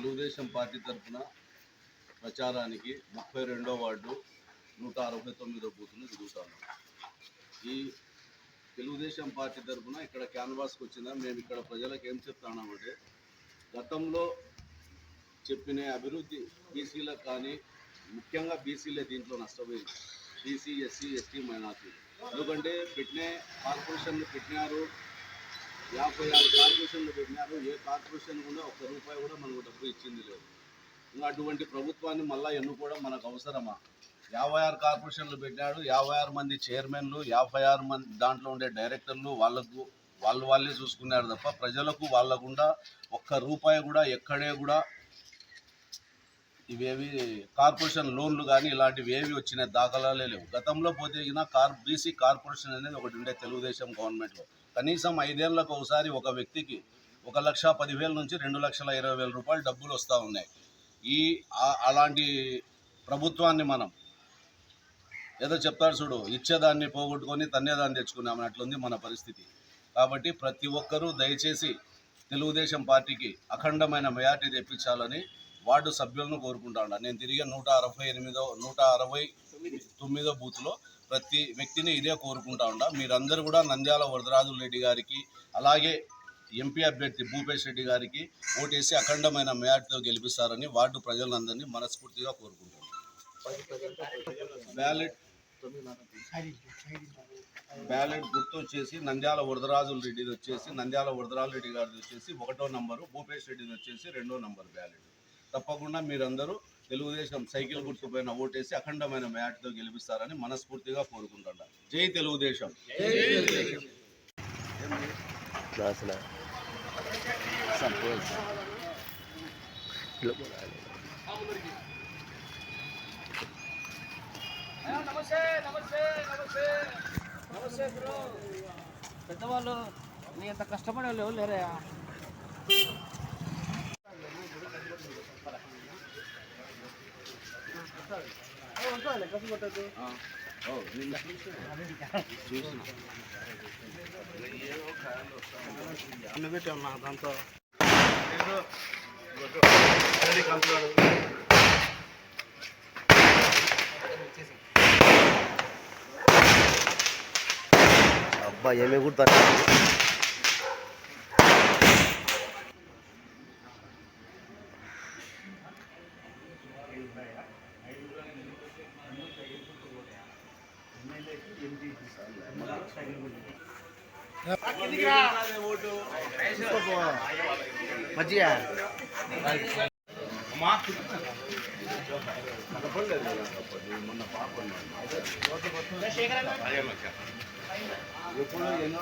Telugu Desam party తరఫున ప్రచారానికి 32వ ward 169వ బూత్ను తిరుగుతాను. ఈ తెలుగుదేశం పార్టీ తరఫున ఇక్కడ క్యాన్వాస్కి వచ్చిందా మేము ఇక్కడ ప్రజలకు ఏం చెప్తామంటే, గతంలో చెప్పిన అభివృద్ధి బీసీలకు కానీ ముఖ్యంగా బీసీలే దీంట్లో నష్టపోయింది. బీసీ, ఎస్సీ, ఎస్టీ, మైనార్టీలు. ఎందుకంటే కార్పొరేషన్లు పెట్టినారు, 56 కార్పొరేషన్లు పెట్టినారు. ఏ కార్పొరేషన్ కూడా ₹1 కూడా మనకు డబ్బు ఇచ్చింది లేదు. ఇంకా అటువంటి ప్రభుత్వాన్ని మళ్ళీ ఎన్నుకోవడం మనకు అవసరమా? 56 కార్పొరేషన్లు పెట్టినాడు, 56 మంది చైర్మన్లు, 56 మంది దాంట్లో ఉండే డైరెక్టర్లు వాళ్ళే చూసుకున్నారు తప్ప ప్రజలకు వాళ్ళకుండా ₹1 కూడా ఎక్కడే కూడా ఇవేవి కార్పొరేషన్ లోన్లు కానీ ఇలాంటివి ఏవి వచ్చిన దాఖలాలే లేవు. గతంలో పోతే బీసీ కార్పొరేషన్ అనేది ఒకటి ఉండే తెలుగుదేశం గవర్నమెంట్లో. కనీసం 5 ఏళ్లకు ఒకసారి ఒక వ్యక్తికి 1,10,000 నుంచి 2,20,000 డబ్బులు వస్తూ ఉన్నాయి. అలాంటి ప్రభుత్వాన్ని మనం ఏదో చెప్తారు చూడు, ఇచ్చేదాన్ని పోగొట్టుకొని తన్నేదాన్ని తెచ్చుకున్నామన్నట్లుంది మన పరిస్థితి. కాబట్టి ప్రతి ఒక్కరూ దయచేసి తెలుగుదేశం పార్టీకి అఖండమైన మెజార్టీ తెప్పించాలని వార్డు సభ్యులను కోరుకుంటాను. నేను తిరిగి 169వ బూత్లో ప్రతి వ్యక్తిని ఇదే కోరుకుంటా ఉంటా. మీరందరూ కూడా నంద్యాల వరదరాజుల రెడ్డి గారికి, అలాగే ఎంపీ అభ్యర్థి భూపేష్ రెడ్డి గారికి ఓటేసి అఖండమైన మెజార్టీతో గెలిపిస్తారని వార్డు ప్రజలందరినీ మనస్ఫూర్తిగా కోరుకుంటాను. బ్యాలెట్ గుర్తు వచ్చేసి నంద్యాల వరదరాజుల రెడ్డిది వచ్చేసి నంద్యాల వరదరాజుల రెడ్డి గారిది వచ్చేసి 1వ నంబరు, భూపేష్ రెడ్డిది వచ్చేసి 2వ నంబర్ బ్యాలెట్. తప్పకుండా మీరందరూ తెలుగుదేశం సైకిల్ గుర్తుపైన ఓటేసి అఖండమైన మెజార్టీతో గెలిపిస్తారని మనస్ఫూర్తిగా కోరుకుంటున్నాను. జై తెలుగుదేశం. నమస్తే బ్రో. పెద్దవాళ్ళు నీ అంత కష్టపడే వాళ్ళు ఎవరు లేరా? కష్టపడదు అన్న పెట్టామన్నా దాంతో అబ్బా ఏమే కుడతారు. మజ్జిగా మొన్న పాప ఎప్పుడు ఎన్నో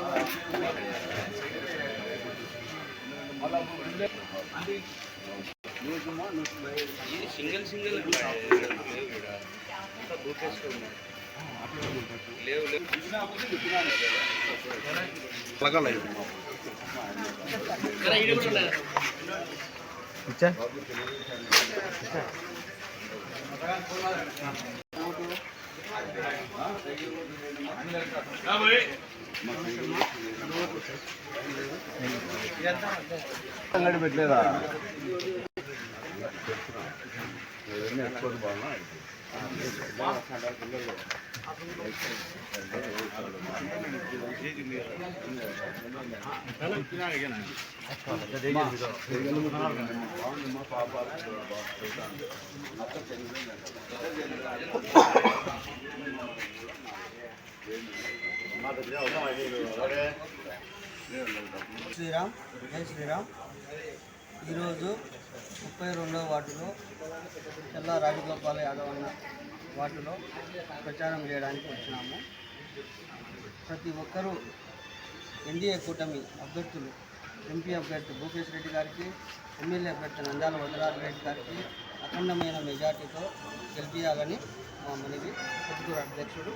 సింగిల్ లేవు అంగడి పెట్టలేదా? శ్రీరామ్, జై శ్రీరామ్. ఈరోజు 32వ వార్డులో చెల్లా రాజగోపాల్ యాదవ్ అన్న వార్డులో ప్రచారం చేయడానికి వచ్చినాము. ప్రతి ఒక్కరూ ఎన్డీఏ కూటమి అభ్యర్థులు, ఎంపీ అభ్యర్థి భూపేష్ రెడ్డి గారికి, ఎమ్మెల్యే అభ్యర్థి నంద్యాల వరదరాజుల రెడ్డి గారికి అఖండమైన మెజార్టీతో గెలిపించాలని మా మనవి. పొద్దుటూరు అధ్యక్షుడు